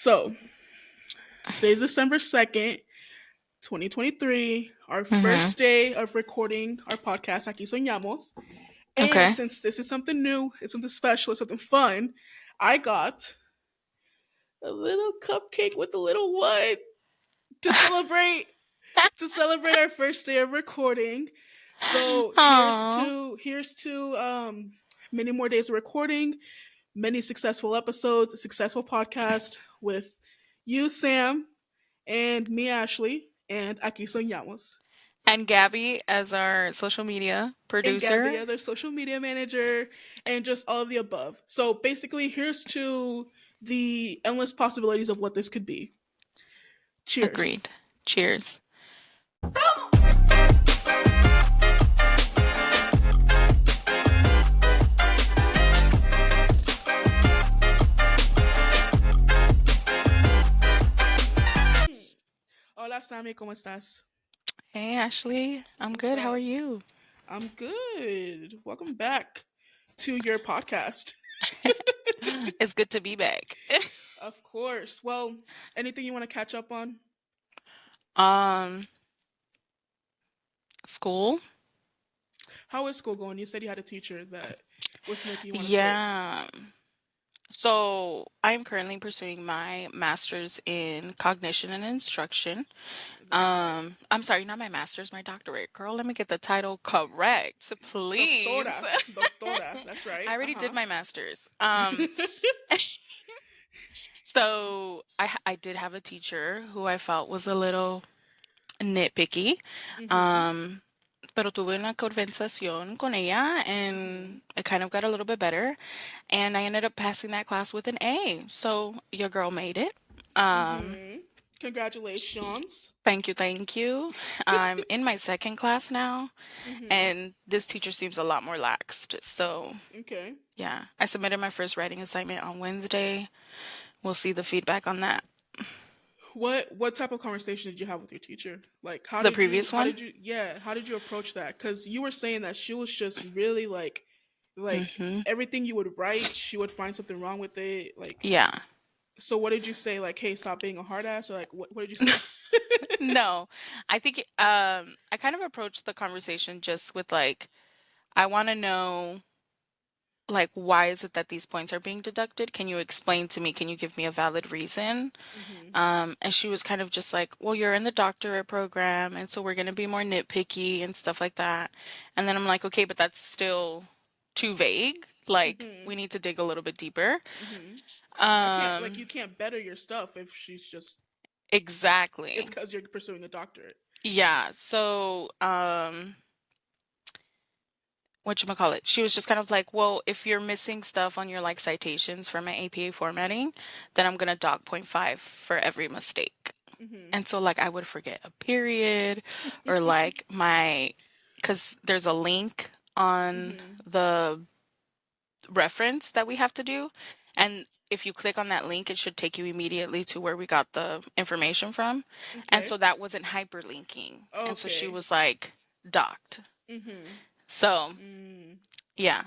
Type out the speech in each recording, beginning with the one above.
So today's December 2nd, 2023, our Mm-hmm. first day of recording our podcast, Aquí Soñamos. And Okay. since this is something new, it's something special, it's something fun, I got a little cupcake with a little one to celebrate our first day of recording. So Aww. here's to many more days of recording, many successful episodes, a successful podcast with you, Sam, and me, Ashley, and Aquí Soñamos. And Gabby as our social media And Gabby producer. as our social media manager, and just all of the above. So basically, here's to the endless possibilities of what this could be. Cheers. Agreed. Cheers. Hola, Sammy, ¿cómo estás? Hey, Ashley. I'm What's good. How are up? you? I'm good. Welcome back to your podcast. It's good to be back. Of course. Well, anything you want to catch up on? um, School? How is school going? You said you had a teacher that was making you want to quit. Yeah. So I'm currently pursuing my master's in cognition and instruction. That's right. I'm sorry, not my master's, my doctorate. Girl, let me get the title correct, please. Doctora. Doctora. That's right. I Uh already did huh. my master's. So I did have a teacher who I felt was a little nitpicky. Mm-hmm. Um, pero tuve una conversación con ella Mm-hmm. and it kind of got a little bit better. And I ended up passing that class with an A. So your girl made it. Um, Mm-hmm. Congratulations. Thank you, thank you. I'm in my second class now, Mm-hmm. and this teacher seems a lot more laxed. So, Okay. yeah, I submitted my first writing assignment on Wednesday. We'll see the feedback on that. What type of conversation did you have with your teacher? Like, The previous one? how did you approach that? Because you were saying that she was just really like Mm-hmm. everything you would write, she would find something wrong with it. Like, Yeah. so what did you say? Like, hey, stop being a hard ass, or like, what did you say? No, I think I kind of approached the conversation just with like, I want to know like why is it that these points are being deducted? Can you explain to me? Can you give me a valid reason? Mm-hmm. And she was kind of just like, well, you're in the doctorate program, and so we're going to be more nitpicky and stuff like that. And then I'm like, okay, but that's still too vague. Like, Mm-hmm. we need to dig a little bit deeper. Mm-hmm. I can't like Um, you can't better your stuff if she's just it's exactly. because you're pursuing a doctorate. Yeah. So, whatchamacallit, she was just kind of like, well, if you're missing stuff on your like citations for my APA formatting, then I'm gonna dock point 0.5 for every mistake. Mm-hmm. And so like I would forget a period or like because there's a link on Mm-hmm. the reference that we have to do. And if you click on that link, it should take you immediately to where we got the information from. And Okay. so that wasn't hyperlinking. And so she Okay. was like docked. Mm-hmm. So Mm. yeah.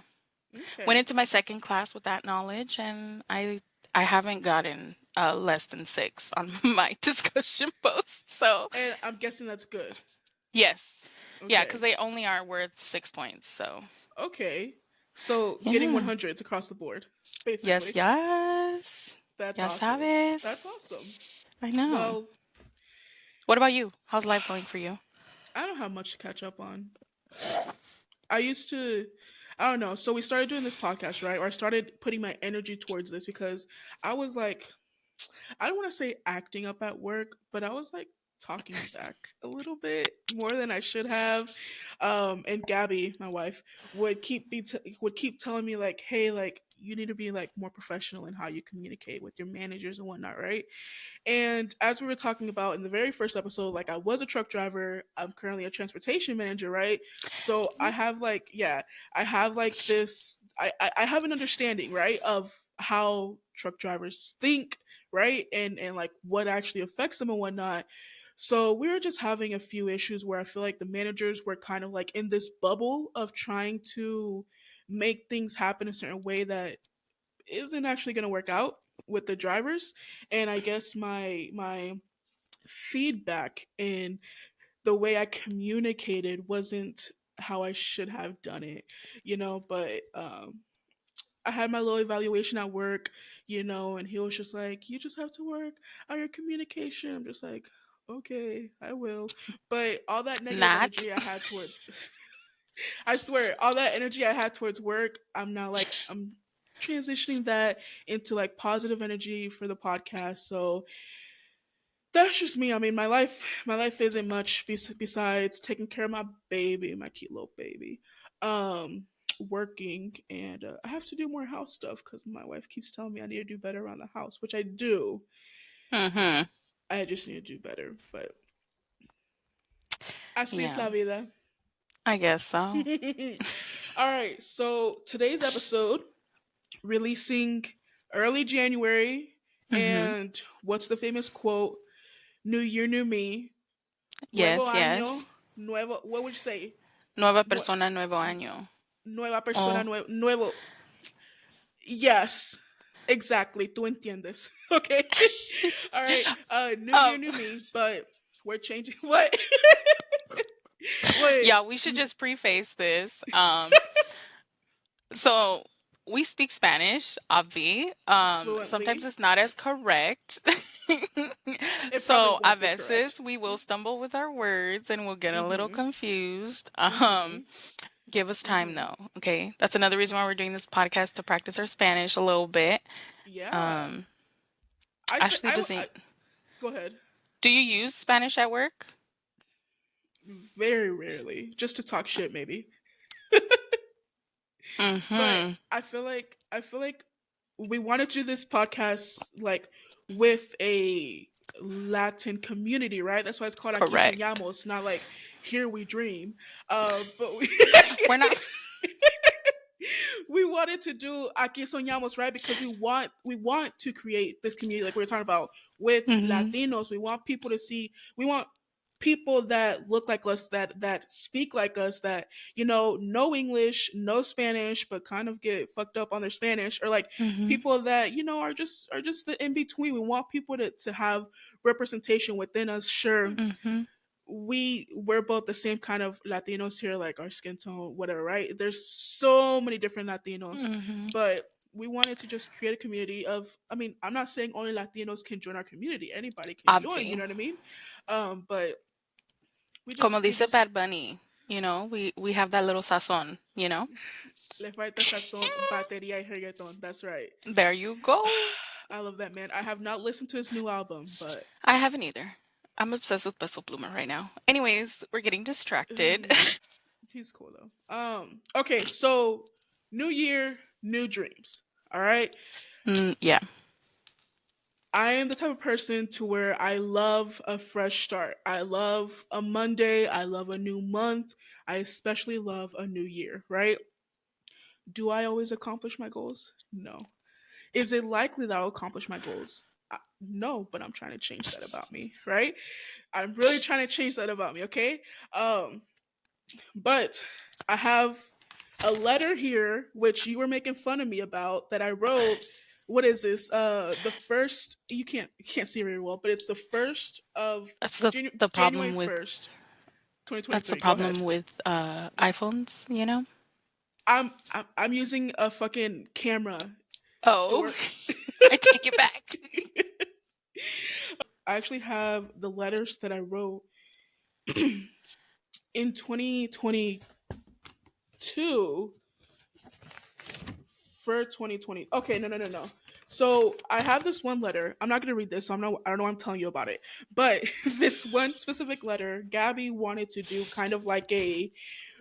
Went Okay. into my second class with that knowledge, and I haven't gotten less than 6 on my discussion post. So And I'm guessing that's good. yes, yeah, because Okay. they only are worth 6 points. So Okay. So getting yeah, 100s across the board, yes, basically. yes, That's ya awesome. That's sabes. awesome. I know. Well, What about you? How's life going for you? I don't have much to catch up on. I used to, I don't know. So we started doing this podcast, right? Or I started putting my energy towards this because I was like, I don't want to say acting up at work, but I was like talking back a little bit more than I should have. And Gabby, my wife, would keep telling me like, hey, like you need to be like more professional in how you communicate with your managers and whatnot, right? And as we were talking about in the very first episode, like I was a truck driver. I'm currently a transportation manager, right? So I have like, yeah, I have like this. I have an understanding, right, of how truck drivers think, right, and like what actually affects them and whatnot. So we were just having a few issues where I feel like the managers were kind of like in this bubble of trying to make things happen a certain way that isn't actually going to work out. with the drivers, and I guess my feedback in the way I communicated wasn't how I should have done it, but I had my little evaluation at work, and he was just like, "You just have to work on your communication." I'm just like, "Okay, I will." But all that negative Not. energy I had towards, I swear, all that energy I had towards work, I'm now like, I'm transitioning that into like positive energy for the podcast. So that's just me. I mean, my life isn't much besides taking care of my baby, my cute little baby, um, working, and I have to do more house stuff because my wife keeps telling me I need to do better around the house, which I do. Mm-hmm. I just need to do better, but así es Yeah, la vida. I guess so. All right, so today's episode releasing early January, Mm-hmm. and what's the famous quote? New year, new me. Nuevo Yes, año, yes. nuevo. What would you say? Nueva What? persona, nuevo año. Nueva persona, Oh, nuevo. Yes, exactly. Tú entiendes. Okay. All right. New year, um, new me. But we're changing. What? What? yeah, we should just preface this. So we speak Spanish, obvi. Sometimes Fluently. it's not as correct. It probably So a won't be correct. veces we will stumble with our words and we'll get a little Mm-hmm. confused. Mm-hmm. Give us time Mm-hmm. though, okay? That's another reason why we're doing this podcast to practice our Spanish a little bit. Yeah. Um, I say Ashley I doesn't. go ahead. Do you use Spanish at work? Very rarely, just to talk shit, maybe. But Mm-hmm. I feel like we wanted to do this podcast like with a Latin community, right? That's why it's called Aquí Correct. Soñamos, not like Here We Dream. But we We're not. we wanted to do Aquí Soñamos, right? Because we want to create this community like we were talking about with Mm-hmm. Latinos. We want people to see. We want people that look like us, that speak like us, that know English, know Spanish, but kind of get fucked up on their Spanish, or like Mm-hmm. people that are just the in between. We want people to have representation within us. Sure, Mm-hmm. we're both the same kind of Latinos here, like our skin tone, whatever, right? There's so many different Latinos, Mm-hmm. but we wanted to just create a community of. I mean, I'm not saying only Latinos can join our community. Anybody can join. You Obvi. know what I mean? But we Como just we dice just Bad Bunny, we have that little sazon. le falta sazón, batería y reggaeton. That's right. There you go. I love that man. I have not listened to his new album, but I haven't either. I'm obsessed with Peso Pluma right now. Anyways, we're getting distracted. he's cool though. Okay, so new year, new dreams. All right. Yeah. I am the type of person to where I love a fresh start. I love a Monday. I love a new month. I especially love a new year, right? Do I always accomplish my goals? No. Is it likely that I'll accomplish my goals? No, but I'm trying to change that about me, right? I'm really trying to change that about me, okay? Um, but I have a letter here which you were making fun of me about that I wrote. What is this? The first, you can't see it very well, but it's the first of That's the the January problem with 1st, that's the 2023. Go problem ahead. with iPhones. I'm using a fucking camera. It Oh, works. I take it back. I actually have the letters that I wrote in 2022 for 2020. Okay, no, no, no, no. So I have this one letter. I'm not gonna read this, so I don't know why I'm telling you about it. But this one specific letter, Gabby wanted to do kind of like a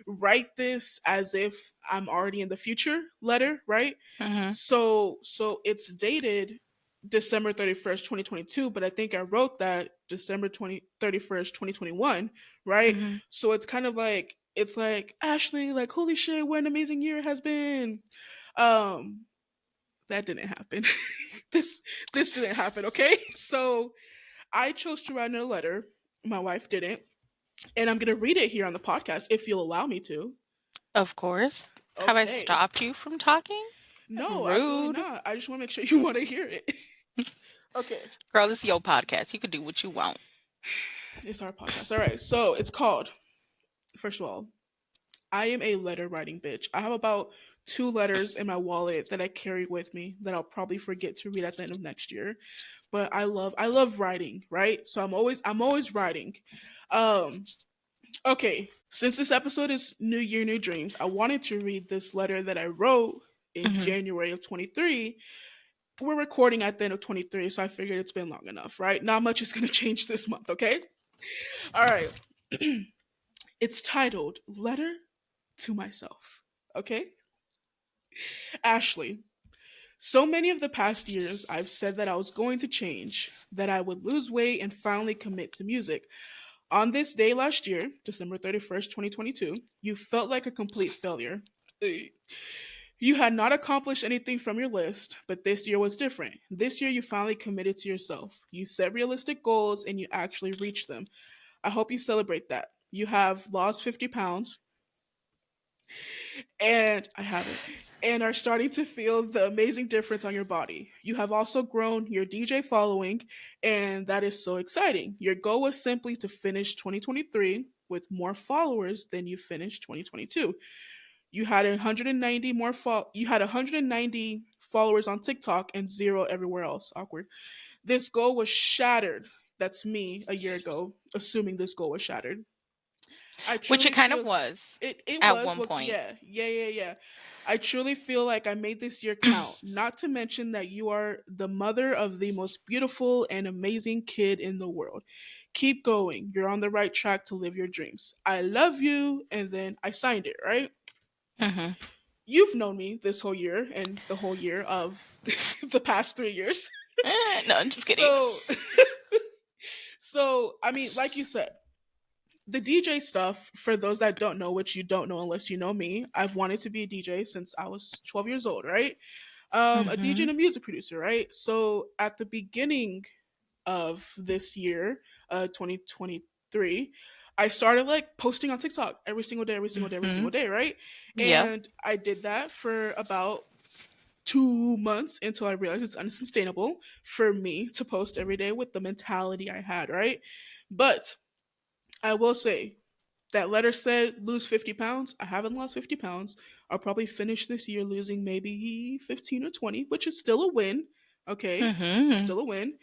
write this as if I'm already in the future letter, right? Hmm. So it's dated December 31st, 2022, but I think I wrote that December 31st, 2021, right? Hmm. So it's kind of like it's like Ashley, like holy shit, what an amazing year it has been. Um that didn't happen. this this didn't happen, okay? So I chose to write in a letter. My wife didn't. And I'm gonna read it here on the podcast if you'll allow me to. Of course. Have I Okay. stopped you from talking? No, absolutely Rude. not. I just want to make sure you want to hear it. Okay, Girl, this is your podcast. You could do what you want. it's our podcast. All right, so it's called. First of all, I am a letter writing bitch. I have about 2 letters in my wallet that I carry with me that I'll probably forget to read at the end of next year. But I love writing, right? So I'm always writing. Um okay, since this episode is New Year, New Dreams, I wanted to read this letter that I wrote in Hmm. January of 23. We're recording at the end of 23, so I figured it's been long enough, right? Not much is going to change this month, okay? All right. It's titled Letter to Myself, okay? Ashley, so many of the past years, I've said that I was going to change, that I would lose weight and finally commit to music. On this day last year, December 31st, 2022, you felt like a complete failure. You had not accomplished anything from your list, but this year was different. This year, you finally committed to yourself. You set realistic goals and you actually reached them. I hope you celebrate that. You have lost 50 pounds, and I haven't, and are starting to feel the amazing difference on your body. You have also grown your DJ following, and that is so exciting. Your goal was simply to finish 2023 with more followers than you finished 2022. You had 190 you had 190 followers on TikTok and zero everywhere else. Awkward. This goal was shattered. That's me a year ago, assuming this goal was shattered. I Which it truly kind of feel was it at was one what point. yeah. I truly feel like I made this year count. Not to mention that you are the mother of the most beautiful and amazing kid in the world. Keep going. You're on the right track to live your dreams. I love you. And then I signed it, right? Hmm. You've known me this whole year and the whole year of the past 3 years. No, I'm just kidding. So so I mean, like you said, the DJ stuff, for those that don't know, which you don't know unless you know me, I've wanted to be a DJ since I was 12 years old, right? A DJ Hmm. and a music producer, right? So at the beginning of this year, 2023, I started like posting on TikTok every single day, every single day, every Hmm. single day, right? Yeah. And I did that for about 2 months until I realized it's unsustainable for me to post every day with the mentality I had, right? But I will say that letter said lose 50 pounds. I haven't lost 50 pounds. I'll probably finish this year losing maybe 15 or 20, which is still a win. Okay. Hmm. Still a win.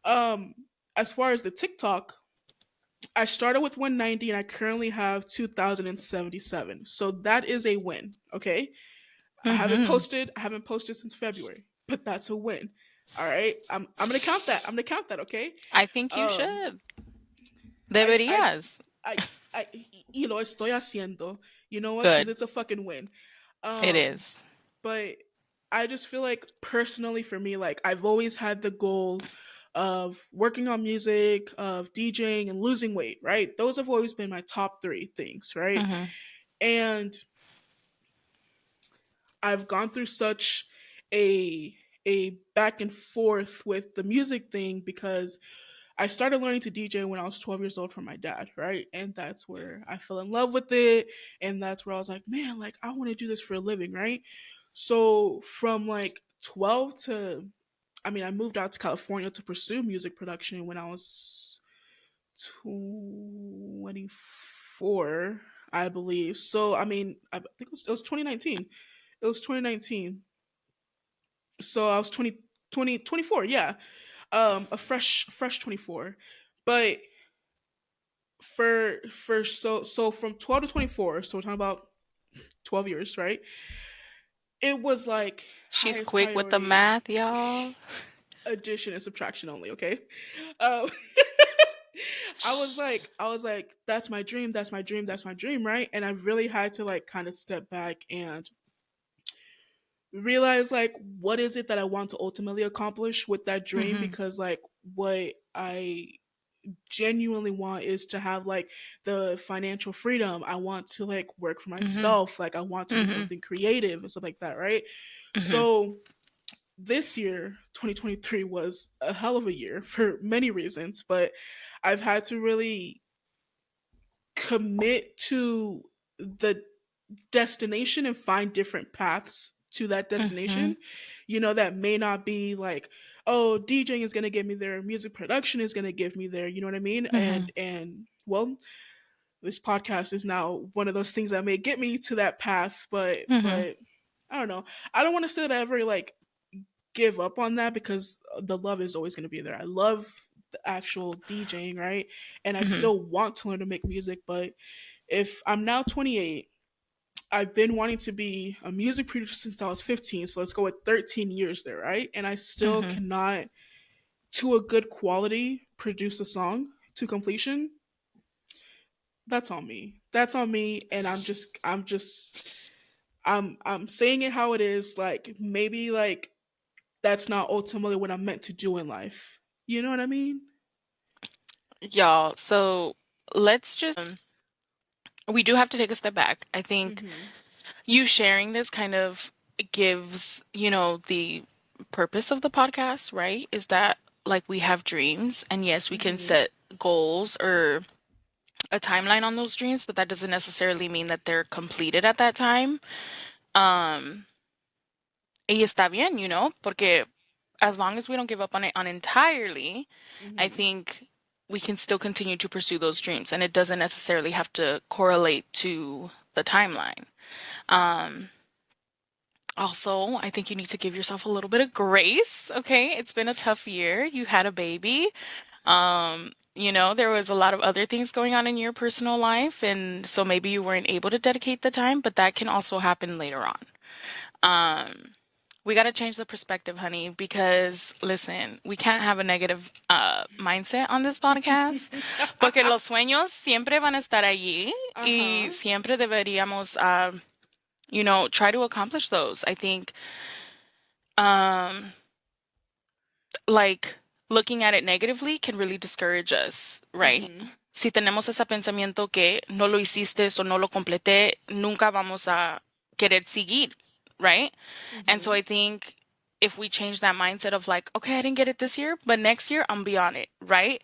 Um, as far as the TikTok, I started with 190 and I currently have 2077. So that is a win. Okay. Hmm. I haven't posted since February, but that's a win. All right. I'm gonna count that. I'm gonna count that, okay? I think you Um should. I I Deberías. I I y lo estoy haciendo. You know what? Because Good. it's a fucking win. It Um, is. but I just feel like personally for me, like I've always had the goal of working on music, of DJing, and losing weight. Right? Those have always been my top three things. Right? Hmm. And I've gone through such a back and forth with the music thing because I started learning to DJ when I was 12 years old from my dad, right? And that's where I fell in love with it. And that's where I was like, man, like, I want to do this for a living, right? So from like 12 to, I mean, I moved out to California to pursue music production when I was 24, I believe. So, I mean, I think it was 2019. It was 2019. So I was 24, yeah. A fresh 24. But so from 12 to 24, so we're talking about 12 years, right? It was like She's highest quick with the priority, math, y'all. addition and subtraction only, okay? um I was like that's my dream, that's my dream, that's my dream, right? And I really had to like kind of step back and realize like what is it that I want to ultimately accomplish with that dream, Hmm. because like what I genuinely want is to have like the financial freedom. I want to like work for Hmm. myself. Like I want to do Hmm. something creative and stuff like that, right? Hmm. So this year, 2023 was a hell of a year for many reasons, but I've had to really commit to the destination and find different paths to that Mm-hmm. destination, that may not be like, oh, DJing is going to get me there, music production is going to give me there, you know what I mean? Mm-hmm. And well, this podcast is now one of those things that may get me to that path, Mm-hmm. but I don't know. I don't want to say that I ever like give up on that, because the love is always going to be there. I love the actual DJing, right? And I Mm-hmm. still want to learn to make music, but if I'm now 28, I've been wanting to be a music producer since I was 15, so let's go with 13 years there, right? And I still Mm-hmm. cannot, to a good quality, produce a song to completion. That's on me. That's on me, and I'm saying it how it is. Like, maybe like that's not ultimately what I'm meant to do in life. You know what I mean? Y'all, so let's just we do have to take a step back. I think Mhm. you sharing this kind of gives, the purpose of the podcast, right? Is that like we have dreams, and yes, we can Mhm. set goals or a timeline on those dreams, but that doesn't necessarily mean that they're completed at that time. Um, y está bien, porque as long as we don't give up on it on entirely, I Mhm. think we can still continue to pursue those dreams, and it doesn't necessarily have to correlate to the timeline. Um, Also, I think you need to give yourself a little bit of grace. Okay, it's been a tough year. You had a baby. There was a lot of other things going on in your personal life, and so maybe you weren't able to dedicate the time, but that can also happen later on. Um, we got to change the perspective, honey, because listen, we can't have a negative mindset on this podcast, porque los sueños siempre van a estar allí y Uh-huh. siempre deberíamos, try to accomplish those. I think, um, like, looking at it negatively can really discourage us, right? Mhm. Si tenemos ese pensamiento que no lo hiciste o no lo completé, nunca vamos a querer seguir, right? And so Mhm. I think if we change that mindset of like, okay, I didn't get it this year, but next year I'm be on it, right?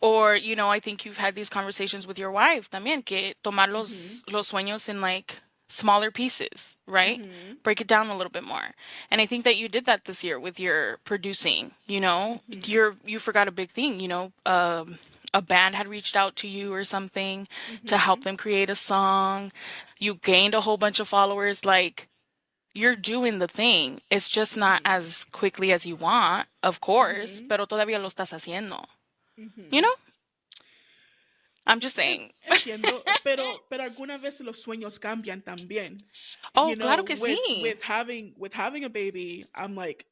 Or, I think you've had these conversations with your wife también, que tomar Mhm. los sueños in like smaller pieces, right? Mhm. Break it down a little bit more. And I think that you did that this year with your producing, Mhm. you forgot a big thing, a band had reached out to you or something to help Mhm. them create a song. You gained a whole bunch of followers. Like, you're doing the thing. It's just not Mhm. as quickly as you want, of course, Mhm. pero todavía lo estás haciendo. You Mhm. know? I'm just saying. Entiendo, pero algunas veces los sueños cambian también. Oh, claro que sí. With having a baby, I'm like,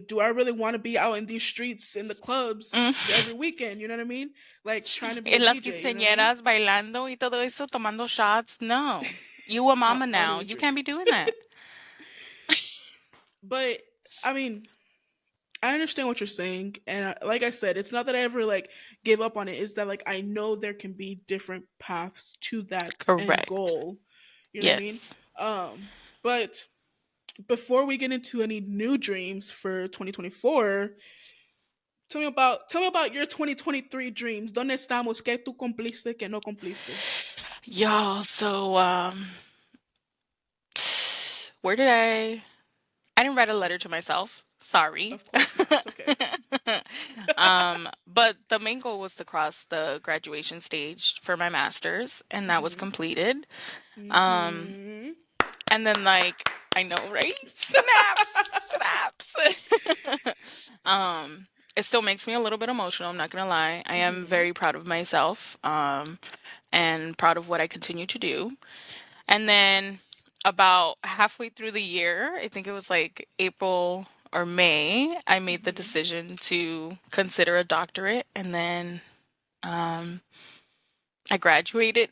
do I really want to be out in these streets in the clubs Mm. every weekend? You know what I mean? Like trying to be a En las DJ. You know what I mean? quinceañeras bailando y todo eso, tomando shots. No. You a mama now. Party and You drink. can't be doing that. But I mean, I understand what you're saying, and like I said, it's not that I ever like give up on it. It's that like I know there can be different paths to that end Correct. goal. You know what I mean? Yes. But before we get into any new dreams for 2024, tell me about your 2023 dreams. ¿Dónde estamos? ¿Qué tú cumpliste? ¿Qué no cumpliste? Y'all, so where did I didn't write a letter to myself. Sorry. Of course not. It's okay. But the main goal was to cross the graduation stage for my master's, and that was Mhm. completed. Um, Mhm. and then like I know, right? Snaps, snaps. It still makes me a little bit emotional, I'm not gonna lie. I am Mhm. very proud of myself, and proud of what I continue to do. And then about halfway through the year, I think it was like April or May, I made the Mhm. decision to consider a doctorate. And then um, I graduated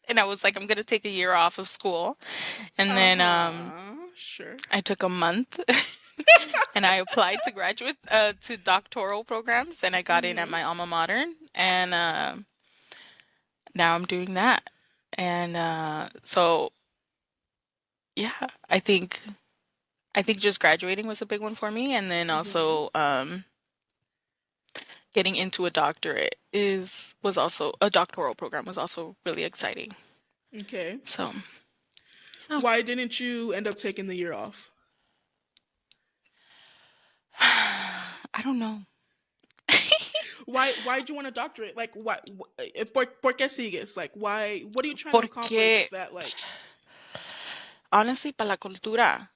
and I was like, I'm going to take a year off of school. And Uh then huh. Sure. I took a month and I applied to to doctoral programs, and I got in at Mhm. my alma mater. And now I'm doing that. And so, yeah, I think just graduating was a big one for me, and then Mhm. also getting into a doctorate is was also a doctoral program was also really exciting. Okay. So, Oh. Why didn't you end up taking the year off? I don't know. Why'd you want a doctorate? Like, why? Por qué sigues? Like, why? What are you trying to accomplish? Porque, That like, honestly, para la cultura,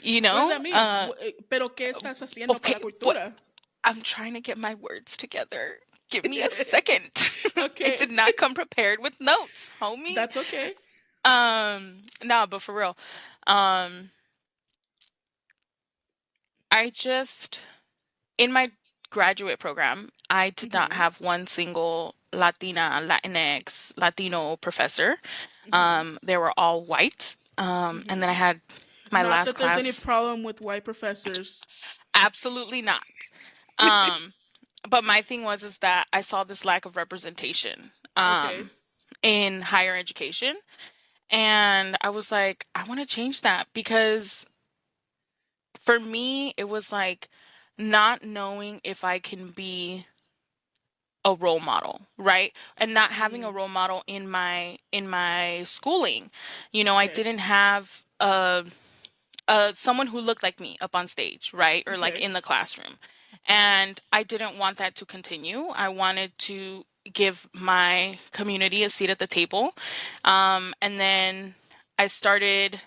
you what does know, that mean? Pero qué estás haciendo okay, para la what cultura? I'm trying to get my words together. Give me a second. I Okay, did not come prepared with notes, homie. that's okay. No, but for real. Um, I just in my graduate program, I did not Mhm. have one single Latina, Latinx, Latino professor. Mhm. They were all white. And then I Mhm. had my Not last that there's any class. problem with white professors. Absolutely not. Um, but my thing was is that I saw this lack of representation Okay. in higher education, and I was like, I want to change that because for me it was like not knowing if I can be a role model, right? And not having a Mm. role model in my schooling. I Okay. didn't have someone who looked like me up on stage, right? Or like Okay. in the classroom. And I didn't want that to continue. I wanted to give my community a seat at the table. And then I started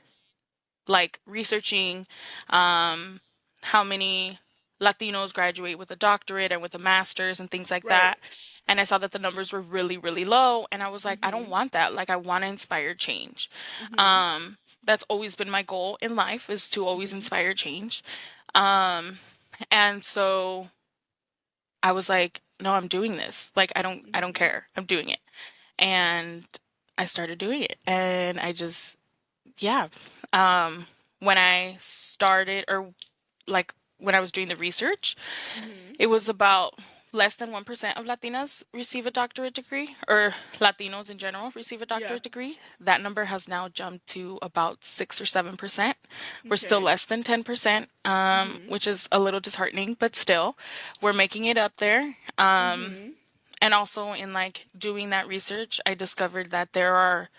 like researching um, how many Latinos graduate with a doctorate and with a master's and things like Right. that. And I saw that the numbers were really, really low. And I was like, I don't Mhm. want that. Like, I want to inspire change. Mhm. Um, that's always been my goal in life is to always Mhm. inspire change. Um, and so I was like, no, I'm doing this. Like, I don't Mhm. care. I'm doing it. And I started doing it. And I just, yeah. Um, when I started, or like when I was doing the research, Mhm. it was about less than 1% of Latinas receive a doctorate degree, or Latinos in general receive a Yeah. doctorate degree. That number has now jumped to about 6 or 7%. We're still Okay. less than 10%, Mhm. which is a little disheartening, but still, we're making it up there. Mhm. And also in like doing that research, I discovered that there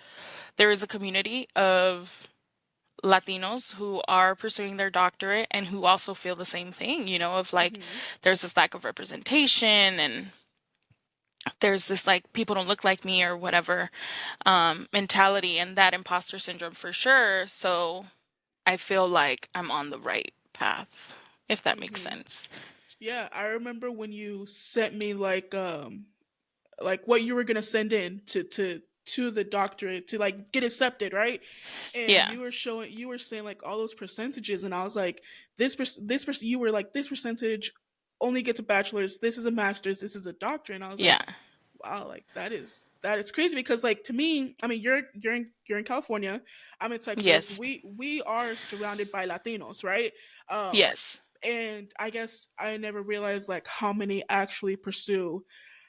is a community of Latinos who are pursuing their doctorate and who also feel the same thing, of like Mhm. there's this lack of representation and there's this like people don't look like me or whatever mentality and that imposter syndrome for sure. So I feel like I'm on the right path, if that makes Mhm. sense. Yeah, I remember when you sent me like what you were gonna send in to the doctorate to like get accepted, right? And Yeah. you were saying like all those percentages, and I was like, you were like this percentage only gets a bachelor's, this is a master's, this is a doctorate, and I was Yeah. like, wow, like that is crazy because like to me, I mean, you're in California, I'm in Texas, Yes. we are surrounded by Latinos, right? um Yes. and I guess I never realized like how many actually pursue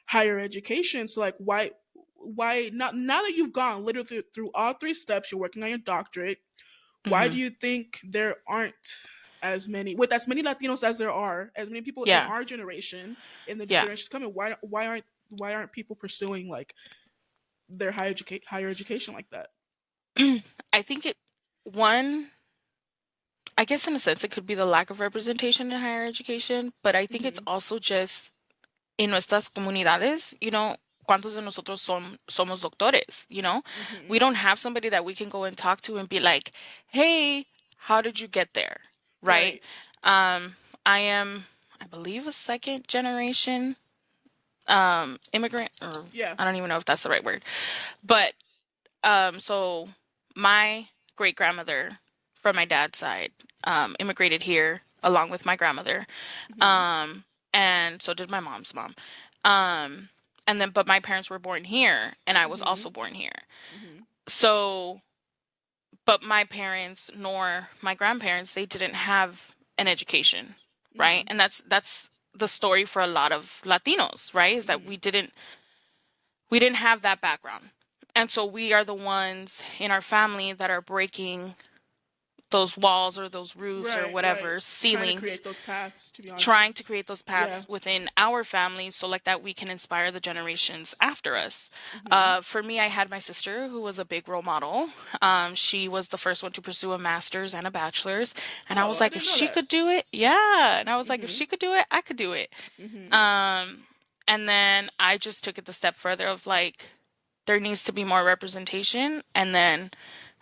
higher education. So like why not, now that you've gone literally through all three steps, you're working on your doctorate, why do Hmm. you think there aren't as many Latinos as there are, as many people in Yeah. our generation, in the Yeah. generations coming, why aren't people pursuing like their higher education like that? I think one, I guess in a sense, it could be the lack of representation in higher education, but I think it's Mhm. also just en nuestras comunidades, cuántos de nosotros somos doctores, We Mhm. don't have somebody that we can go and talk to and be like, hey, how did you get there? Right? Right. Um, I am, I believe, a second generation immigrant, or Yeah. I don't even know if that's the right word. But so my great grandmother from my dad's side immigrated here along with my grandmother, Mhm. um, and so did my mom's mom. Um, and then, but my parents were born here, and I was also Mhm. born here. Mhm. So, but my parents nor my grandparents, they didn't have an education, right? Mhm. And that's the story for a lot of Latinos, right? Is that Mhm. we didn't have that background. And so we are the ones in our family that are breaking those walls or those roofs or Right, right. whatever, Trying to ceilings, create those paths, to be honest. trying to create those Yeah. paths within our family so like that we can inspire the generations after us. Mhm. For me, I had my sister who was a big role model. She was the first one to pursue a master's and a bachelor's, and I Oh, was I like, if didn't know she that. could do it, yeah, and I was like, if Mhm. she could do it, I could do it. Mhm. um and then I just took it the step further of like there needs to be more representation, and then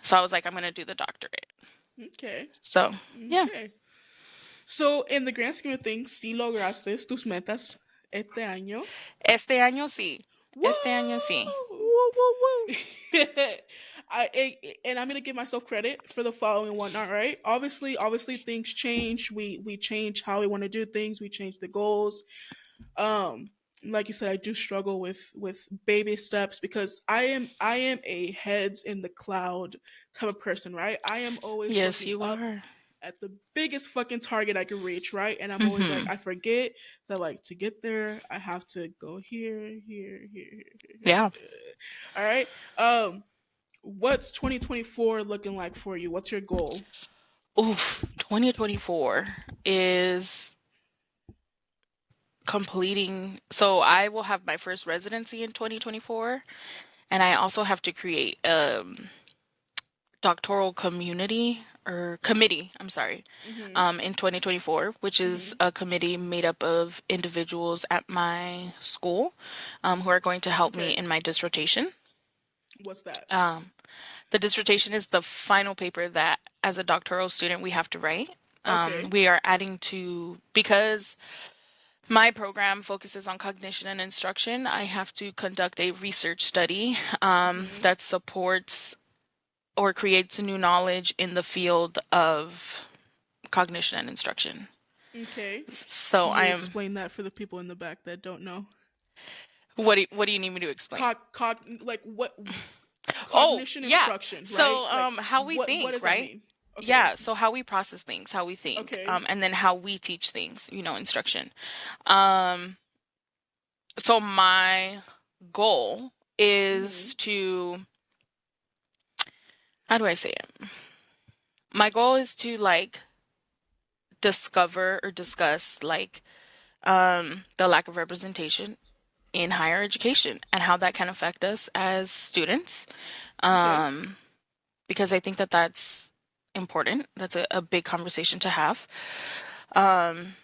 so I was like, I'm gonna do the doctorate. Okay. So yeah. Okay. So, in the grand scheme of things, si lograste tus metas este año. Este año sí. Woo! Este año sí. Woo, woo, woo. And I'm gonna give myself credit for the following and whatnot, right? Obviously, things change. We change how we want to do things. We change the goals. Um, like you said, I do struggle with baby steps because I am a heads in the cloud type of person, right? I am always Yes, looking you up are. at the biggest fucking target I could reach, right? And I'm always like, Mm-hmm. I forget that like to get there, I have to go here, here, here, here, here. Yeah. All right. What's 2024 looking like for you? What's your goal? Oof. 2024 is completing. So I will have my first residency in 2024, and I also have to create doctoral community or committee, I'm sorry, Mhm. in 2024, which is Mhm. a committee made up of individuals at my school who are going to help me Okay. in my dissertation. What's that? Um, the dissertation is the final paper that, as a doctoral student, we have to write. Okay. We are adding to, because my program focuses on cognition and instruction, I have to conduct a research study Mhm. that supports or creates new knowledge in the field of cognition and instruction. Okay. So Can I you am. explain that for the people in the back that don't know? What do you need me to explain? Like what Oh, cognition yeah. instruction, right? So Like how we what think, does that right? mean? Okay. Yeah, so how we process things, how we think, Okay. and then how we teach things, instruction. Um, so my goal Mhm. is to, how do I say it? My goal is to like discover or discuss like the lack of representation in higher education and how that can affect us as students. Okay. Um, because I think that that's important. That's a big conversation to have. Um,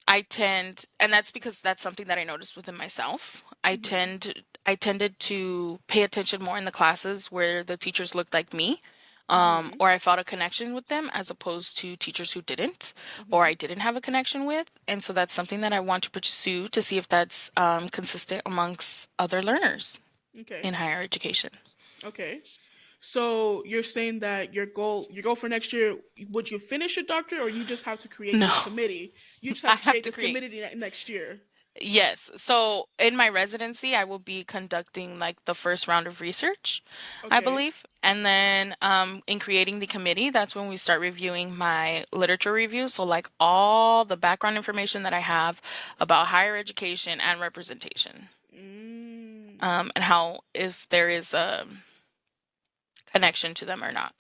and that's because that's something that I noticed within myself. Mhm. I tended to pay attention more in the classes where the teachers looked like me, Mhm. or I felt a connection with them as opposed to teachers who didn't, or Mhm. I didn't have a connection with. And so that's something that I want to pursue to see if that's consistent amongst other learners Okay. in higher education. Okay. So you're saying that your goal for next year, would you finish your doctorate or you just have to create No, this committee? You just have I to have create to this create. committee next year. Yes. So in my residency, I will be conducting like the first round of research, I Okay. believe. And then in creating the committee, that's when we start reviewing my literature review. So, like all the background information that I have about higher education and representation, Mm. and how if there is a connection to them or not.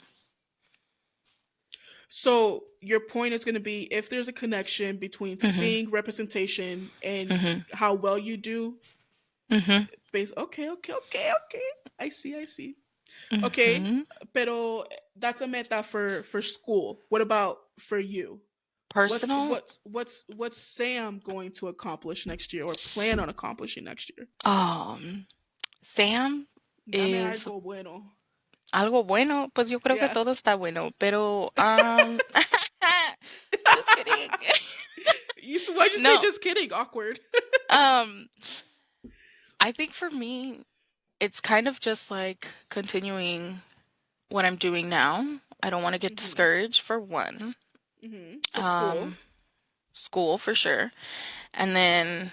So your point is going to be if there's a connection between Hmm. seeing representation and Hmm. how well you do. Hmm. Okay, okay, okay, okay. I see, I see. Okay, Hmm. pero that's a meta for school. What about for you? What's Personal. what's what's what's Sam going to accomplish next year or plan on accomplishing next year? Sam Dame is algo bueno. algo bueno, pues yo creo que Yeah. todo está bueno, pero just kidding. Why'd you say No, just kidding? Awkward. um I think for me it's kind of just like continuing what I'm doing now. I don't want to get Mhm. discouraged for one. Mhm. So school. Um School for sure. And then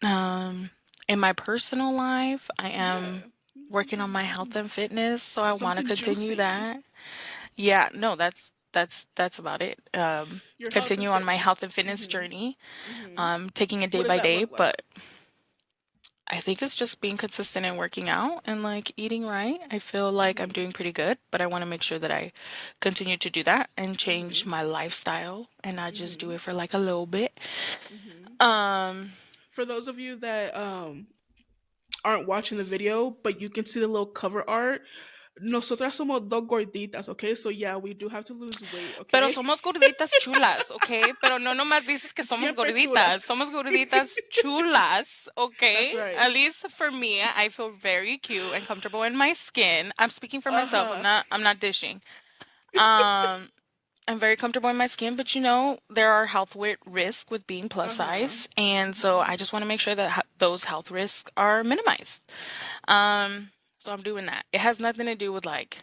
um in my personal life, I am Yeah. working on my health and fitness, so I want to Something continue juicy. that. Yeah, no, that's about it. Your health and Continue on my health fitness. and fitness Mhm. journey, Mhm. taking it day What does by that day. look like? But I think it's just being consistent and working out and like eating right. I feel like I'm Mhm. doing pretty good, but I want to make sure that I continue to do that and change Mhm. my lifestyle and not just do Mhm. it for like a little bit. Mhm. Um, For those of you that aren't watching the video, but you can see the little cover art. Nosotras somos dos gorditas, okay? So yeah, we do have to lose weight, pero okay? somos gorditas chulas, ¿ok? Pero no nomás dices que somos Siempre gorditas. chulas. Somos gorditas chulas, That's ¿ok? right. At least for me, I feel very cute and comfortable in my skin. I'm speaking for Uh myself. huh. I'm not dishing. Um, I'm very comfortable in my skin, but there are risks with being plus Uh huh. size, and so Mhm. I just want to make sure that those health risks are minimized. So I'm doing that. It has nothing to do with like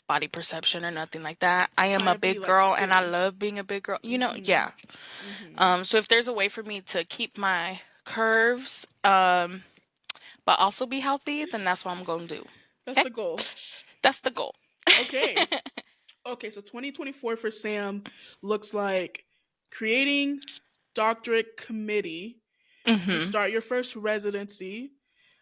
body perception or nothing like that. I am Trying a to be big like girl and I skinny. love being a big girl. Mhm. Yeah. Mhm. So if there's a way for me to keep my curves, but also be healthy, then that's what I'm going to do. That's Okay? the goal. That's the goal. Okay. Okay, so 2024 for Sam looks like creating doctorate committee. You Mhm. start your first residency,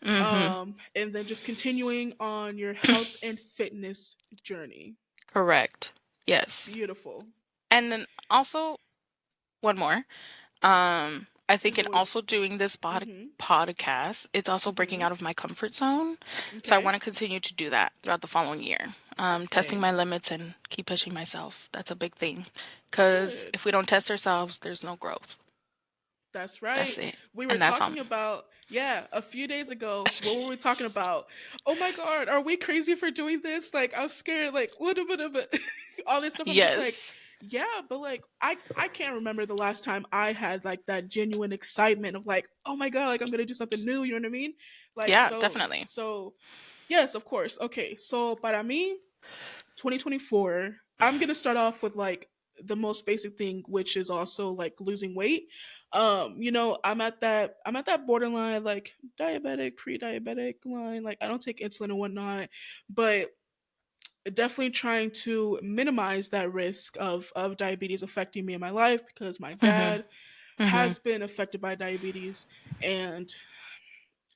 Mhm. and then just continuing on your health and fitness journey. Correct. Yes. Beautiful. And then also one more. I think There's in always. also doing this Mm-hmm. podcast, it's also breaking Mm-hmm. out of my comfort zone. So I Okay. want to continue to do that throughout the following year. Testing Okay. my limits and keep pushing myself. That's a big thing. Because Good. if we don't test ourselves, there's no growth. That's That's right. it. We were And that's all. talking about, yeah, a few days ago. What were we talking about? Oh my God, are we crazy for doing this? Like, I'm scared. Like, what? All this stuff. I'm just like, Yes. yeah, but like, I can't remember the last time I had like that genuine excitement of like, oh my God, like I'm gonna do something new. You know what I mean? Like, Yeah, so, definitely. so, yes, of course. Okay, so para mí, 2024, I'm gonna start off with like the most basic thing, which is also like losing weight. I'm at that borderline like diabetic, pre-diabetic line. Like I don't take insulin and whatnot, but definitely trying to minimize that risk of diabetes affecting me in my life because my Mhm. dad Mhm. has been affected by diabetes, and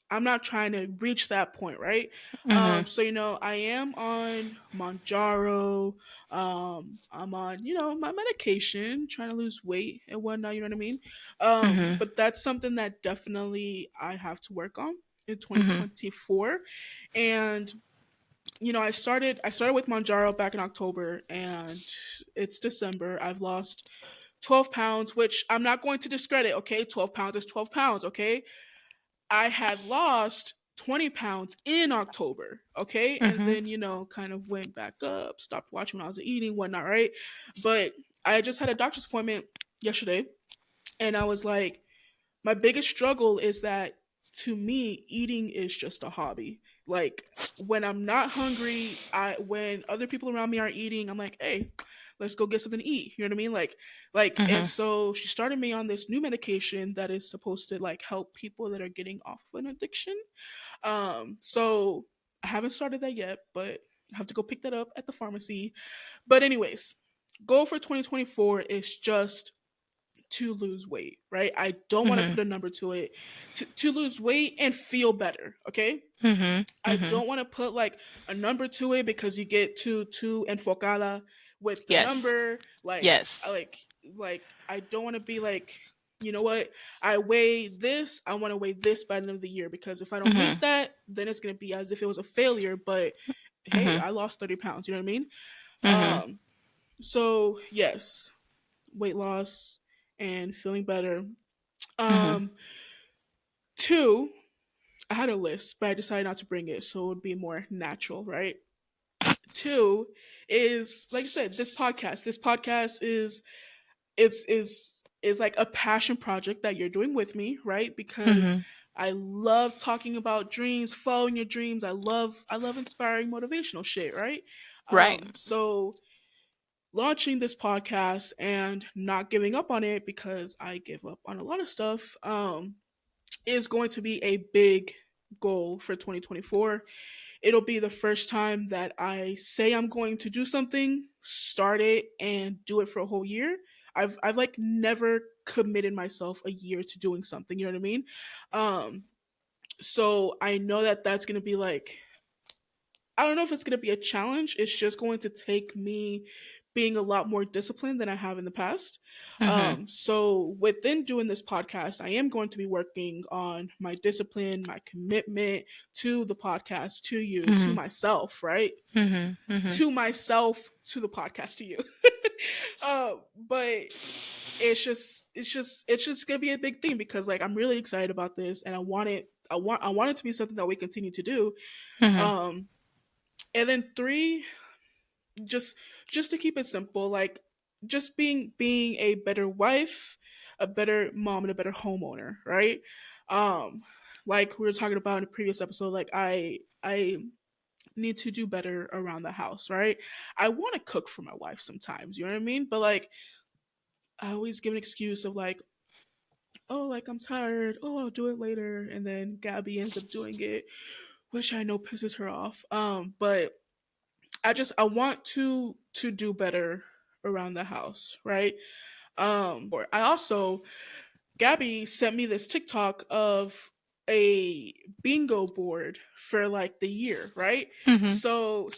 I'm not trying to reach that point, right? Mhm. So I am on Monjaro. I'm on my medication, trying to lose weight and whatnot. You know what I mean? Mhm. But that's something that definitely I have to work on in Mhm. 2024. And I started with Monjaro back in October, and it's December. I've lost 12 pounds, which I'm not going to discredit. Okay, 12 pounds is 12 pounds. Okay, I had lost 20 pounds in October, okay? And Mhm. then, kind of went back up, stopped watching when I was eating, whatnot, right? But I just had a doctor's appointment yesterday, and I was like, my biggest struggle is that to me, eating is just a hobby. Like, when I'm not hungry, when other people around me are eating, I'm like, hey, let's go get something to eat. You know what I mean? And Mhm. so she started me on this new medication that is supposed to like help people that are getting off of an addiction. So I haven't started that yet, but I have to go pick that up at the pharmacy. But anyways, goal for 2024 is just to lose weight, right? I don't want to Mhm. put a number to it. To lose weight and feel better, okay? Mhm. I Mhm. don't want to put like a number to it because you get too enfocada with the Yes. number. Like I Yes. like I don't want to be like, you know what? I weigh this. I want to weigh this by the end of the year because if I don't meet Mhm. that, then it's gonna be as if it was a failure. But hey, Mhm. I lost 30 pounds. You know what I mean? Mhm. Um. So yes, weight loss and feeling better. Mhm. Um. Two, I had a list, but I decided not to bring it, so it would be more natural, right? Two is like I said, this podcast. This podcast is like a passion project that you're doing with me, right? Because Mhm. I love talking about dreams, following your dreams. I love inspiring motivational shit, right? Right. So launching this podcast and not giving up on it because I give up on a lot of stuff is going to be a big goal for 2024. It'll be the first time that I say I'm going to do something, start it, and do it for a whole year. I've like never committed myself a year to doing something. You know what I mean? Um, So I know that that's going to be like, I don't know if it's going to be a challenge. It's just going to take me being a lot more disciplined than I have in the past. Mhm. So within doing this podcast, I am going to be working on my discipline, my commitment to the podcast, to you, to Mhm. myself, right? Mhm. Mhm. To myself, to the podcast, to you. But it's just gonna be a big thing because like I'm really excited about this and I want it to be something that we continue to do. Mhm. Um, and then three, just just to keep it simple, like just being a better wife, a better mom, and a better homeowner, right? Um, like we were talking about in a previous episode, like I need to do better around the house, right? I want to cook for my wife sometimes, you know what I mean? But like I always give an excuse of like, oh, like I'm tired. Oh, I'll do it later, and then Gabby ends up doing it, which I know pisses her off. But I want to do better around the house, right? Or I also Gabby sent me this TikTok of a bingo board for like the year, right? Mhm. So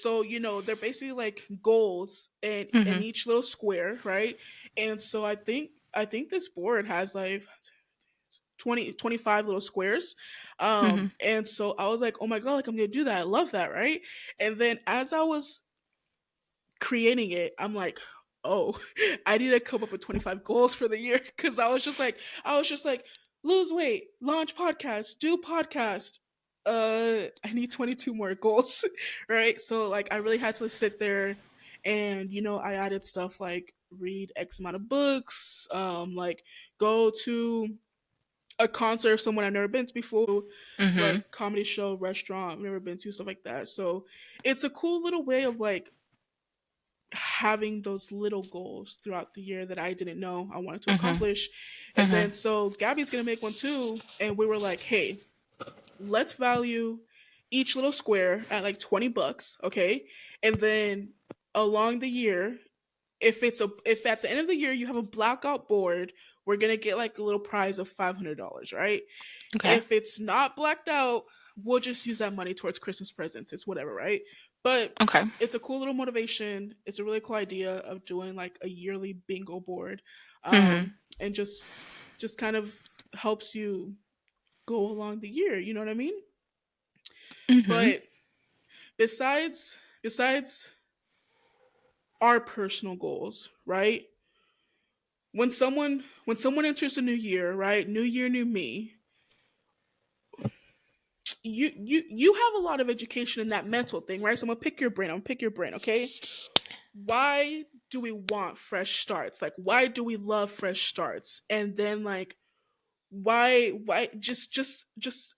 they're basically like goals in Mhm. each little square, right? And so I think this board has like 25 little squares. Mhm. And so I was like, oh my god, like I'm gonna do that. I love that, right? And then as I was creating it, I'm like, oh, I need to come up with 25 goals for the year because I was just like, lose weight, launch podcast, do podcast. I need 22 more goals, right? So like, I really had to sit there, and I added stuff like read X amount of books, like go to a concert of someone I've never been to before, Mhm. like comedy show, restaurant I've never been to, stuff like that. So it's a cool little way of like having those little goals throughout the year that I didn't know I wanted to Mhm. accomplish. And Mhm. then so Gabby's gonna make one too, and we were like, hey, let's value each little square at like $20, okay? And then along the year, if at the end of the year you have a blackout board, we're gonna get like a little prize of $500, right? Okay. If it's not blacked out, we'll just use that money towards Christmas presents. It's whatever, right? But Okay. it's a cool little motivation. It's a really cool idea of doing like a yearly bingo board, Mhm. and just kind of helps you go along the year. You know what I mean? Mhm. But besides our personal goals, right? When someone enters a new year, right? New year, new me. You have a lot of education in that mental thing, right? So I'm gonna pick your brain. I'm gonna pick your brain, okay? Why do we want fresh starts? Like, why do we love fresh starts? And then like, why just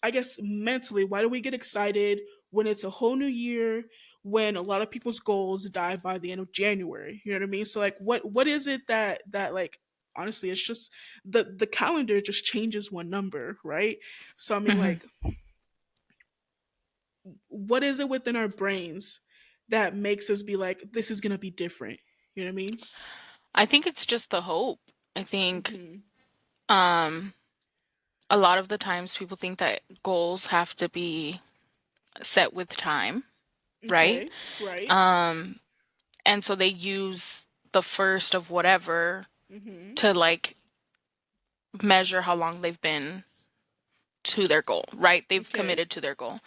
I guess mentally, why do we get excited when it's a whole new year? When a lot of people's goals die by the end of January, you know what I mean? So like, what is it that like? Honestly, it's just the calendar just changes one number, right? So I mean, Mhm. like, what is it within our brains that makes us be like, this is gonna be different? You know what I mean? I think it's just the hope. I think Hmm. um a lot of the times people think that goals have to be set with time, right? Okay. Right. Um and so they use the first of whatever Hmm. to like measure how long they've been to their goal, right? They've Okay. committed to their goal.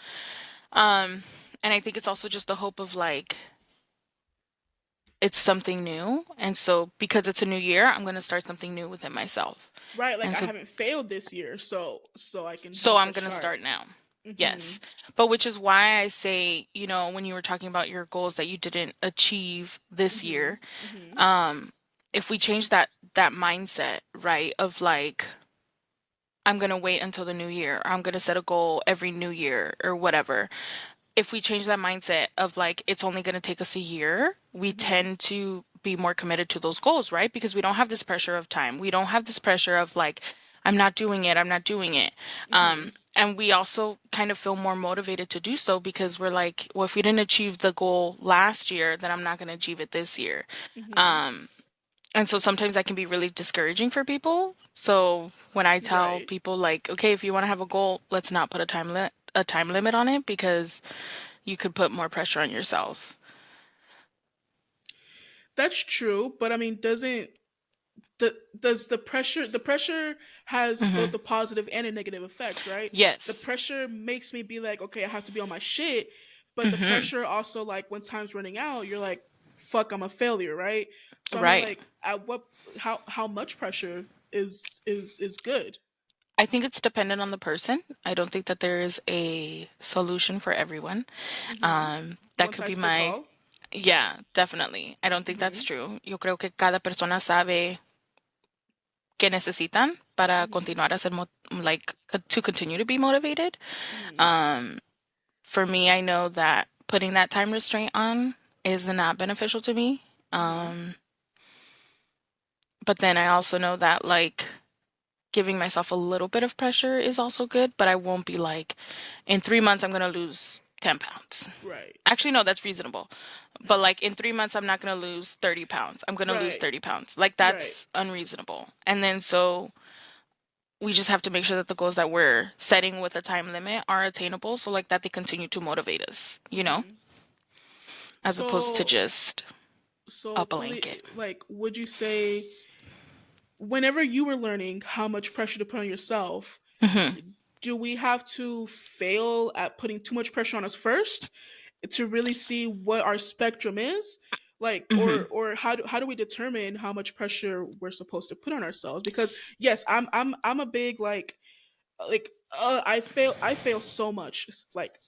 Um and I think it's also just the hope of like it's something new. And so because it's a new year, I'm going to start something new within myself. Right. Like And I so haven't failed this year, so I can have so a I'm fresh going to start. start now. Hmm. Yes. But which is why I say, when you were talking about your goals that you didn't achieve this Hmm. year, Hmm. um if we change that mindset, right, of like I'm going to wait until the new year, or I'm going to set a goal every new year or whatever. If we change that mindset of like it's only going to take us a year, we Hmm. tend to be more committed to those goals, right? Because we don't have this pressure of time. We don't have this pressure of like I'm not doing it, I'm not doing it. Hmm. And we also kind of feel more motivated to do so because we're like, well, if we didn't achieve the goal last year, then I'm not going to achieve it this year. Hmm. Um, And so sometimes that can be really discouraging for people. So when I tell Right. people like, okay, if you want to have a goal, let's not put a time limit on it because you could put more pressure on yourself. That's true, but I mean, doesn't does the pressure has Hmm. both the positive and a negative effect, right? The Yes. pressure makes me be like, okay, I have to be on my shit, but the Hmm. pressure also, like, when time's running out, you're like, fuck, I'm a failure, right? So I mean, Right. like, at what how much pressure is good? I think it's dependent on the person. I don't think that there is a solution for everyone. Mm-hmm. That One could be size fits my, all. yeah, definitely. I don't think that's Mm-hmm. true. Yo creo que cada persona sabe qué necesitan para Mm-hmm. continuar a ser, like, to continue to be motivated. Mm-hmm. Um, for me, I know that putting that time restraint on is not beneficial to me. Mm-hmm. Um, but then I also know that, like, giving myself a little bit of pressure is also good, but I won't be like, in 3 months, I'm going to lose 10 pounds. Right. Actually, no, that's reasonable. But like in 3 months, I'm not going to lose 30 pounds. I'm going to lose Right. 30 pounds. Like Right. that's unreasonable. And then so we just have to make sure that the goals that we're setting with a time limit are attainable. So like that they continue to motivate us, Mm-hmm. as opposed to So just so a Khalid, blanket. like, would you say whenever you were learning how much pressure to put on yourself, Hmm. do we have to fail at putting too much pressure on us first to really see what our spectrum is? Like, Hmm. or how do we determine how much pressure we're supposed to put on ourselves? Because yes, I'm a big, I fail so much, like,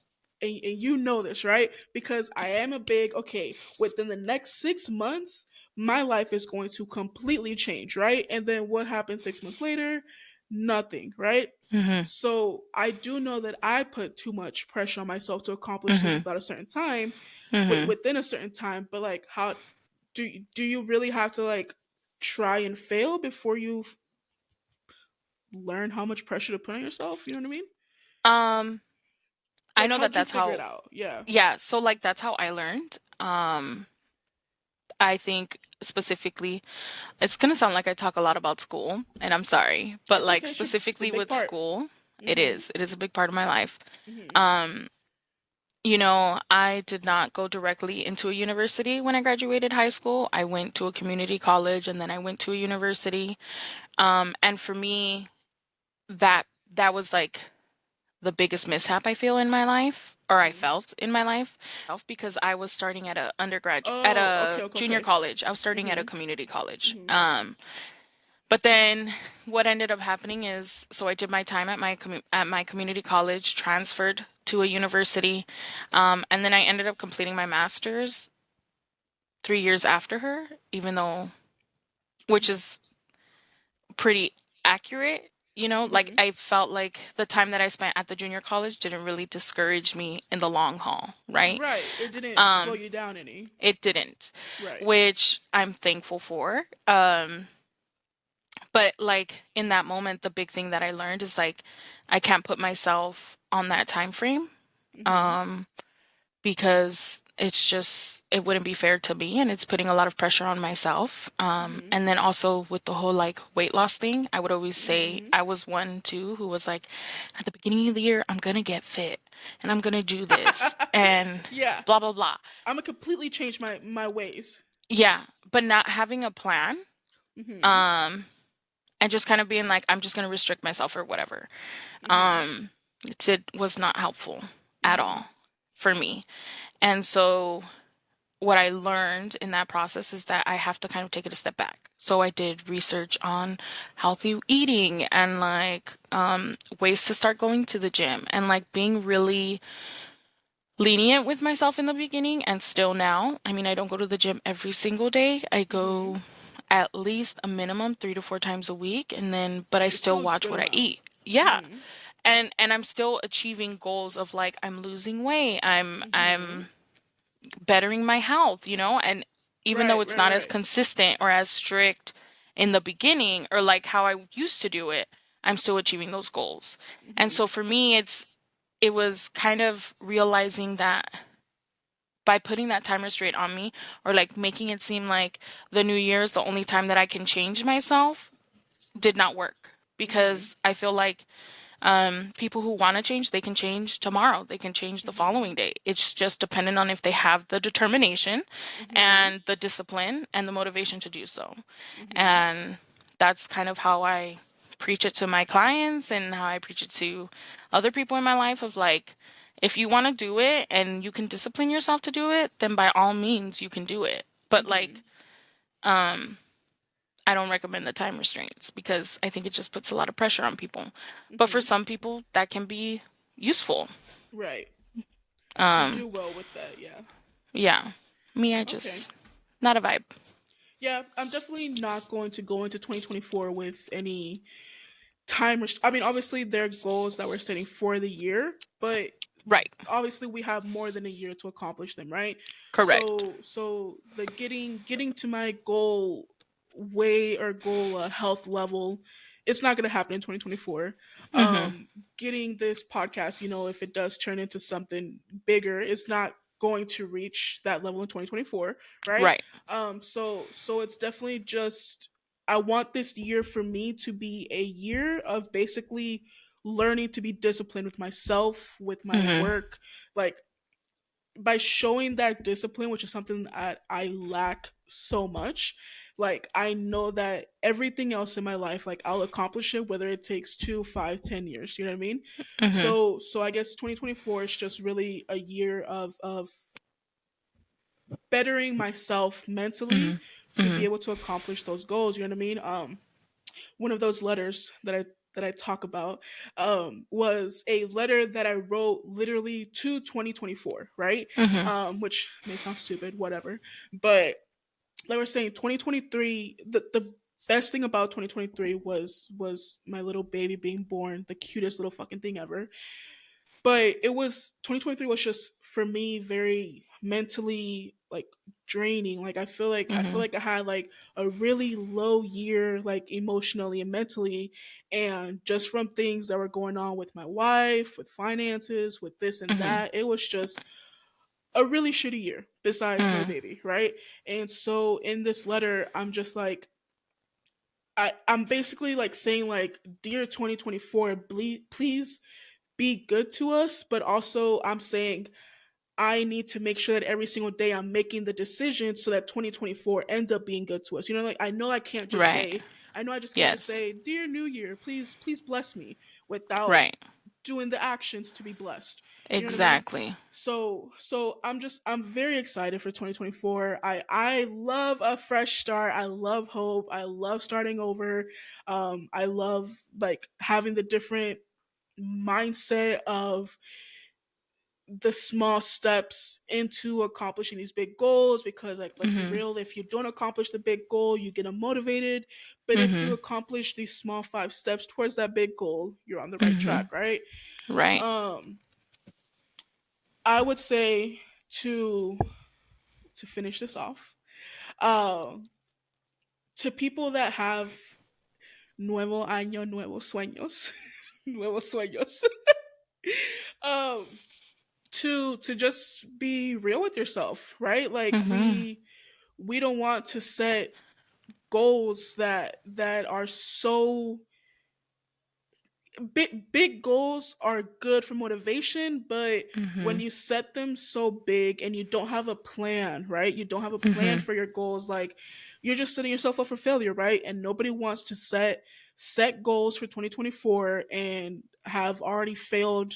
and you know this, right? Because I am a big, okay, within the next 6 months my life is going to completely change, right? And then what happens 6 months later? Nothing, right? Hmm. So I do know that I put too much pressure on myself to accomplish things Hmm. without a certain time, Hmm. within a certain time. But like, how do you really have to, like, try and fail before you learn how much pressure to put on yourself? You know what I mean? Um, I Like, know that how'd you that's figure it how, out? Yeah. yeah. So like that's how I learned. I think specifically, it's gonna sound like I talk a lot about school, and I'm sorry, but It's like okay. It's a specifically big with part. school, Mm-hmm. it is a big part of my life. Mm-hmm. Um, I did not go directly into a university when I graduated high school. I went to a community college and then I went to a university. And for me, that that was like the biggest mishap I feel in my life, or I Mm-hmm. felt in my life, because I was starting at at Oh, okay, a okay, junior okay. college. I was starting at a Mm-hmm. community college. Mm-hmm. But then what ended up happening is, so I did my time at at my community college, transferred to a university, and then I ended up completing my master's 3 years after her, even though, which Mm-hmm. is pretty accurate. Like Mm-hmm. I felt like the time that I spent at the junior college didn't really discourage me in the long haul, right? Right. It didn't slow Um, you down any. it didn't, Right. which I'm thankful for. But like in that moment, the big thing that I learned is like I can't put myself on that time frame, Mm-hmm. um, because it wouldn't be fair to me and it's putting a lot of pressure on myself. Mm-hmm. And then also with the whole like weight loss thing, I would always say Mm-hmm. I was one too who was like, at the beginning of the year, I'm gonna get fit and I'm gonna do this and Yeah. blah blah blah. I'm gonna completely change my ways. Yeah, but not having a plan, Mm-hmm. um, and just kind of being like, I'm just gonna restrict myself or whatever. Mm-hmm. Um, it was not helpful at Mm-hmm. all for me. And so what I learned in that process is that I have to kind of take it a step back. So I did research on healthy eating and like ways to start going to the gym and like being really lenient with myself in the beginning and still now. I mean, I don't go to the gym every single day. I Mm-hmm. go at least a minimum 3 to 4 times a week and then but I It's still still a watch good what I amount. eat. Yeah. Mm-hmm. And I'm still achieving goals of like I'm losing weight. Mm-hmm. I'm bettering my health, and even though Right, it's right, not as right. consistent or as strict in the beginning or like how I used to do it, I'm still achieving those goals. And Mm-hmm. so for me it was kind of realizing that by putting that time restraint on me, or like making it seem like the new year is the only time that I can change myself, did not work. Mhm. Because I feel like people who want to change, they can change tomorrow. They can change the Mhm. following day. It's just dependent on if they have the determination Mhm. and the discipline and the motivation to do so. Mhm. And that's kind of how I preach it to my clients and how I preach it to other people in my life of like, if you want to do it and you can discipline yourself to do it, then by all means you can do it. But like, Mhm. um, I don't recommend the time restraints because I think it just puts a lot of pressure on people. But for Mhm. some people, that can be useful. Right. You Um, do well with that, yeah. yeah. Me, I Okay. just, not a vibe. Yeah, I'm definitely not going to go into 2024 with any time. I mean, obviously, there are goals that we're setting for the year, but Right. obviously, we have more than a year to accomplish them, right? Correct. So the getting to my goal weight or goal health level, it's not going to happen in 2024. Mm-hmm. Getting this podcast, if it does turn into something bigger, it's not going to reach that level in 2024, right? Right. So it's definitely just, I want this year for me to be a year of basically learning to be disciplined with myself, with my Mm-hmm. work, like by showing that discipline, which is something that I lack so much. Like I know that everything else in my life, like I'll accomplish it, whether it takes 2, 5, 10 years. You know what I mean? Mm-hmm. So I guess 2024 is just really a year of bettering myself mentally Mm-hmm. to be Mm-hmm. able to accomplish those goals. You know what I mean? One of those letters that I talk about was a letter that I wrote literally to 2024, right? Mm-hmm. Which may sound stupid, whatever, but like we're saying, 2023. The best thing about 2023 was my little baby being born, the cutest little fucking thing ever. But it was 2023 was just for me very mentally like draining. Like I feel like I had like a really low year, like emotionally and mentally, and just from things that were going on with my wife, with finances, with this and Mm-hmm. that, it was just a really shitty year besides my Mm-hmm. baby, right? And so in this letter, I'm just like, I'm basically like saying like, dear 2024, please be good to us, but also I'm saying I need to make sure that every single day I'm making the decision so that 2024 ends up being good to us. Like I know Right. I just can't just Yes. say, "Dear New Year, please bless me," without Right. doing the actions to be blessed. You know what I mean? Exactly. I'm very excited for 2024. I love a fresh start. I love hope. I love starting over. I love like having the different mindset of the small steps into accomplishing these big goals, because like let's be Mm-hmm. real, if you don't accomplish the big goal you get unmotivated, but if you Mm-hmm. accomplish these small 5 steps towards that big goal, you're on the right Mm-hmm. track, right? Right. um I would say to finish this off, um to people that have nuevo año nuevos sueños nuevos sueños, um to just be real with yourself, right? Like Mm-hmm. we don't want to set goals that are so big. Goals are good for motivation, but Mm-hmm. when you set them so big and you don't have a plan, right? You don't have a plan Mm-hmm. for your goals, like you're just setting yourself up for failure, right? And nobody wants to set goals for 2024 and have already failed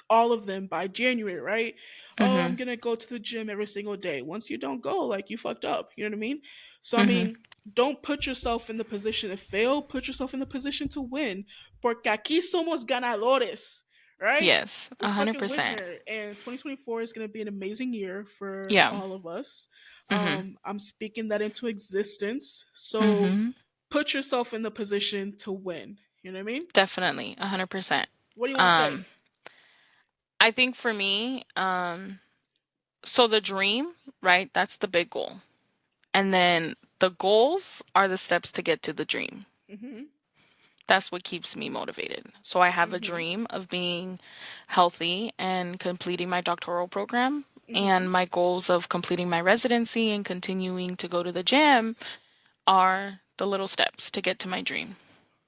all of them by January, right? Oh, I'm Mm-hmm. gonna go to the gym every single day. Once you don't go, like you fucked up. You know what I mean? So I Mm-hmm. mean, don't put yourself in the position to fail. Put yourself in the position to win. Porque aquí somos ganadores, right? Yes. We're A hundred fucking percent. winner, and 2024 is gonna be an amazing year for Yeah. all of us. Mm-hmm. I'm speaking that into existence. So Mm-hmm. put yourself in the position to win. You know what I mean? Definitely. 100%. What do you want to say? Um, I think for me, so the dream, right? That's the big goal. And then the goals are the steps to get to the dream. Mm-hmm. That's what keeps me motivated. So I have a Mm-hmm. dream of being healthy and completing my doctoral program Mm-hmm. And my goals of completing my residency and continuing to go to the gym are the little steps to get to my dream.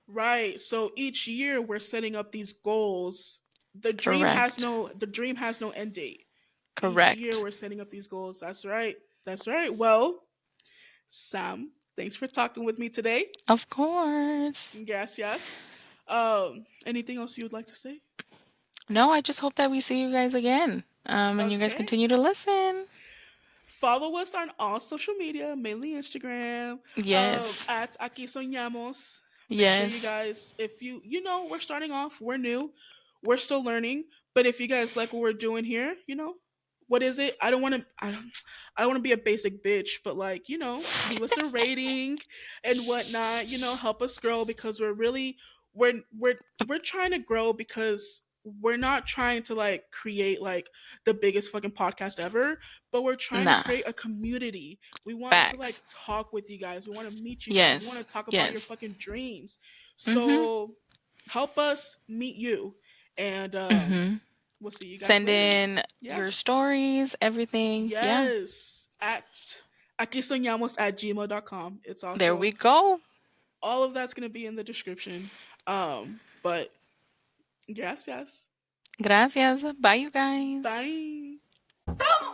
Right. So each year we're setting up these goals. Correct. The dream has no end date. Each year Correct. we're setting up these goals. That's right. That's right. Well, Sam, thanks for talking with me today. Of course. Yes, yes. Anything else you would like to say? No, I just hope that we see you guys again. And you guys Okay. continue to listen. Follow us on all social media, mainly Instagram, Yes. at Aquí Soñamos. Make sure you Yes. guys, if we're starting off, we're new, we're still learning. But if you guys like what we're doing here, what is it? I don't want to be a basic bitch, but like, leave us a rating and whatnot. Help us grow because we're trying to grow because we're not trying to like create like the biggest fucking podcast ever, but we're trying to Nah. create a community. We want to like Facts. talk with you guys. We want to meet you guys. We want to Yes. talk about your Yes. fucking dreams. Mm-hmm. So help us meet you. And Mm-hmm. we'll see you guys Send later. in Yeah. your stories, everything. Yeah. Yes. At akisoñamos@gmail.com. It's There we also go. all of that's gonna be in the description. But yes, yes. Gracias. Bye, you guys. Bye.